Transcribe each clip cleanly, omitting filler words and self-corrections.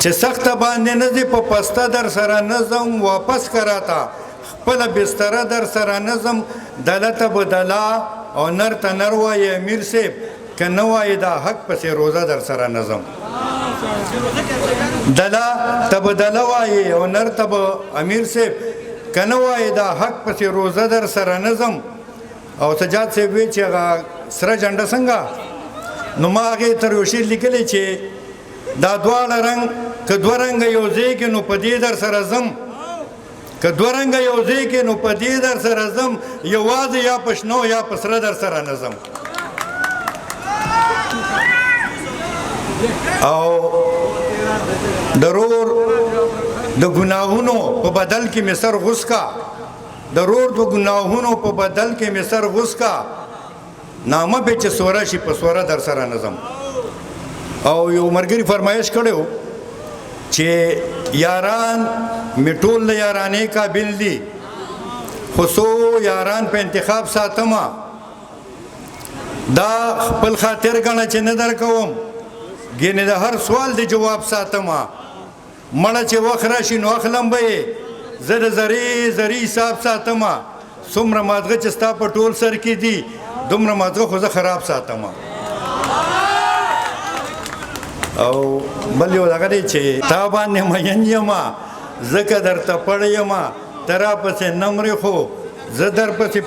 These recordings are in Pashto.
چې سخت باندې نه دی په پسته در سره نظم واپس کراتا خپل بستر در سره نظم دلته بدلا او نر ته نر وای امیر صاحب کنه وای دا حق پسې روزه در سره نظم دلا تبدلا وای او نر تب امیر صاحب کنه وای دا حق پسې روزه در سره نظم او سجاد صاحب وی چې سره جنډه څنګه نو ما هغه تر یو شی لیکلی چې دا دواړه رنگ که دوه رنګ یو ځای کې نو په دې در سره ځم که دوه رنګ یو ځای کې نو په دې در سره ځم یوازې یا په شنو یا په سره در سره نه ځم او ضرور د ګناهونو په بدل کې مې سر غوس کا ضرور د ګناهونو په بدل کې مې سر غوس کا نامه به چې سوره شي په سوره در سره نظم او یو مرګري فرمایش کړو چې یاران میټول یارانې قابل دي خصو یاران په انتخاب ساتما دا خپل خاطر غنه چې نه درکوم ګینه د هر سوال دی جواب ساتما مړه چې وخت راشي نو اخلم به زه د زری حساب ساتما څومره مازغه چې ستا په ټول سر کې دي دومره مازغه خو زه خراب ساتما او بل یو دغه دی چې تا باندې مین یما زکه درته پړ یما ترا پسې نمرې خو زه در پسې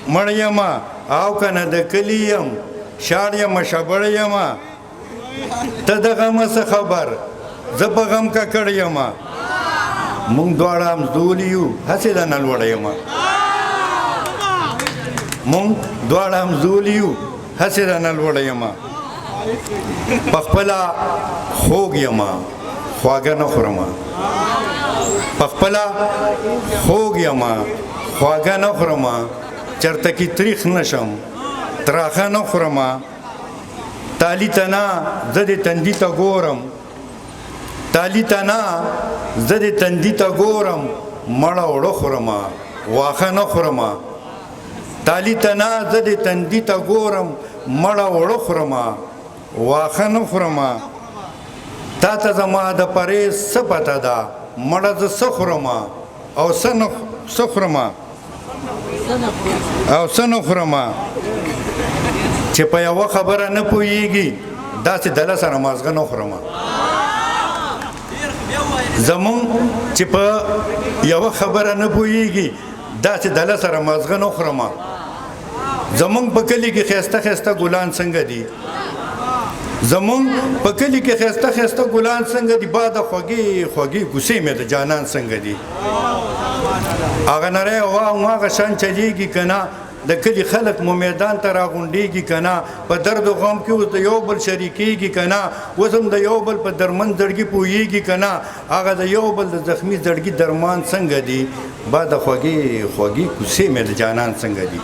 مړ یما او کنه د کلی یم شاړ یما شبړ یما ته د غم څه خبر زه په غم ککړ یما مونږ دواړه همزول یو هسې د نه لوړ یما مونږ دواړه همزول یو هسې د نه لوړ یما پخپلا خوږ یما خواږه نه خورمه پخپلا خوږ یما خواږه نه خورمه چرته کې تریخ نشم تراخه نه خورمه تالی تنا زه د تندي ته ګورم تالی تنا زه د تندي ته ګورم مړه وړه خورمه واښه نه خورمه تالی تنا زه د تندي ته ګورم مړه وړه خورمه واښه نه خورمه تا ته زما د پرهیز څه پته ده مړه زه څه خورمه او څه خورمه او څه نه خورمه چې په یوه خبره نه پوهیږي داسې دله سره مازغه نه خورمه زمونږ چې په یوه خبره نه پوهیږي داسې دله سره مازغه نه خورمه زمونږ په کلي کې ښایسته ښایسته ګلان څنګه دي زمونږ په کلي کې ښایسته ښایسته ګلان څنګه دي باده خوږې خوږې کوڅې مې د جانان څنګه دي هغه نری هوا هماغه شان چلیږي که نه د کلي خلک مو میدان ته راغونډېږي که نه په درد و غم کې اوس د یو بل شریکېږي که نه اوس هم د یو بل په درمن زړګي پوهېږي که نه هغه د یو بل د زخمي زړګي درمان څنګه دي باده خوږې خوږې کوڅې مې د جانان څنګه دي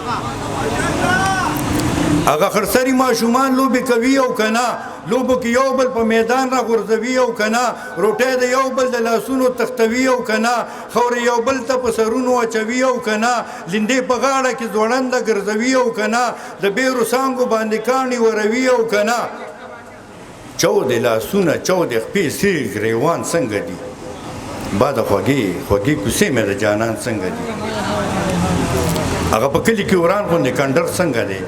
هغه خرسري ماشومان لوبې کوي او که نه لوبو کې یو بل په میدان را غورځوي او که نه روټۍ د یو بل د لاسونو تختوي او که نه خورې یو بل ته په سرونو اچوي او که نه لیندې په غاړه کې ځوړنده ګرځوي او که نه د بیرو څانګو باندې کاڼي وروي او که نه چودې لاسونه چودې خپې سیږ ګریوان څنګه دي باده خوږې خوږې کوڅې مې د جانان څنګه دي هغه په کلي کې وران غوندې کنډر څنګه دی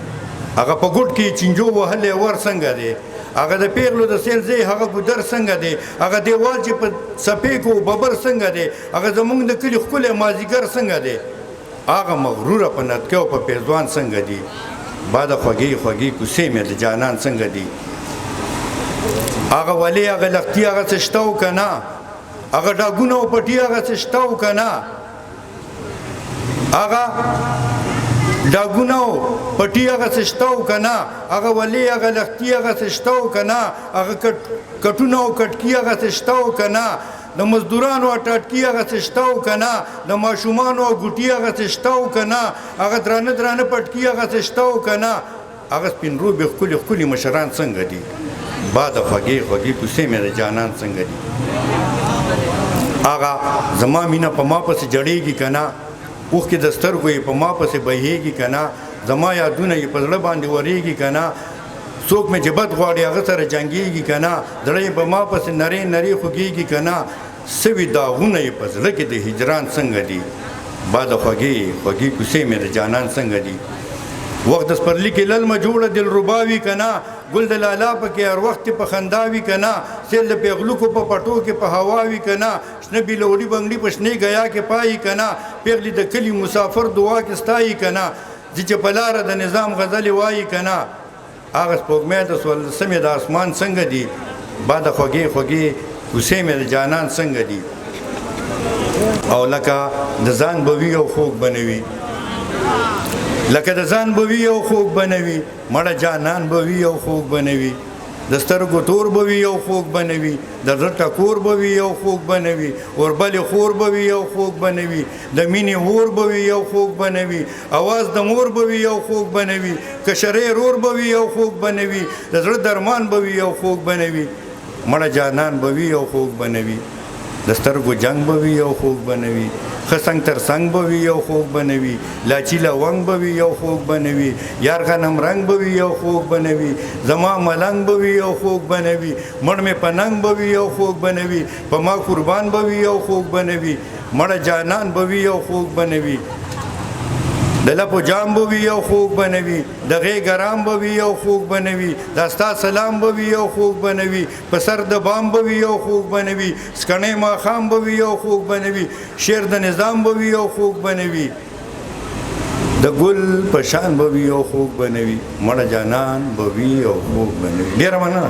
هغه په ګوټ کې چینجو وهلی ور څنګه دی هغه د پیغلو د سیل ځای هغه ګودر څنګه دی هغه دیوال چې په څپې کې ببر څنګه دی هغه زمونږ د کلي ښکلی مازدیګر څنګه دی هغه مغروره په نتکۍ او په پیزوان څنګه دي باده خوږې خوږې کوڅې مې د جانان څنګه دي هغه ولې هغه لختي هغه څه شته او که نه هغه ډاګونه او پټي هغه څه شته او که نه هغه ډاګونه او پټي هغه څه شته او که نه هغه ولې هغه لختي هغه څه شته او که نه هغه کټونه او کټکي هغه څه شته او که نه د مزدورانو ټاټکي هغه څه شته او که نه د ماشومانو ګوټي هغه څه شته او که نه هغه درانه درانه پټکي هغه څه شته او که نه هغه سپین روبې ښکلي ښکلي مشران څنګه دي باده خوږې خوږې کوڅې مې د جانان څنګه دي هغه زما مینه په ما پسې جړېږي که نه اوښکې د سترګو یې په ما پسې بهېږي که نه زما یادونه یې په زړه باندې ورېږي که نه څوک مې چې بد غواړي هغه سره جنګېږي که نه زړه یې په ما پسې نرۍ نرۍ خوږېږي که نه سوي داغونه یې په زړه کې د هجران څنګه دي باده خوږې خوږې کوڅې مې د جانان څنګه دي وخت د سپرلي کې للمه جوړه دلربا وي که نه ګل د لالا پکې هر وخت په خندا وي که نه سیل د پیغلوکو په پټو کې په هوا وي که نه شنه بیلوړي بنګړي په شنې ګیا کې پایي که نه پیغلې د کلي مسافر دعا کې ستایي که نه ځي چې په لاره د نظام غزلې وایي که نه هغه سپوږمۍ د څوارلسمې د اسمان څنګه دي باده خوږې خوږې کوڅې مې د جانان څنګه دي او لکه د ځان به وي او خوږ به نه وي لکه د ځان به وي او خوږ به نه وي مړه جانان به وي او خوږ به نه وي د سترګو تور به وي او خوږ به نه وي د زړه ټکور به وي او خوږ به نه وي اوربلې خور به وي او خوږ به نه وي د مینې اور به وي او خوږ به نه وي اواز د مور به وي او خوږ به نه وي کشرې رور به وي او خوږ به نه وي د زړه درمان به وي او خوږ به نه وي مړه جانان به وي او خوږ به نه وي د سترګو جنگ به وي او خوږ به نه وي ښه څنګ تر څنګ به وي او خوږ به نه وي لاچي لونګ به وي او خوږ به نه وي یار غنم رنګ به وي او خوږ به نه وي زما ملنګ به وي او خوږ به نه وي مړ مې په ننګ به وي او خوږ به نه وي په ما قربان به وي او خوږ به نه وي مړه جانان به وي او خوږ به نه وي د لپو جام به وي او خوږ به نه وي د غې ګرام به وي او خوږ به نه وي دا ستا سلام به وي او خوږ به نه وي په سر د بام به وي او خوږ به نه وي سکڼې ماښام به وي او خوږ به نه وي شعر د نظام به وي او خوږ به نه وي د ګل په شان به وي او خوږ به نه وي مړه جانان به وي او خوږ به نه وي ډېره مننه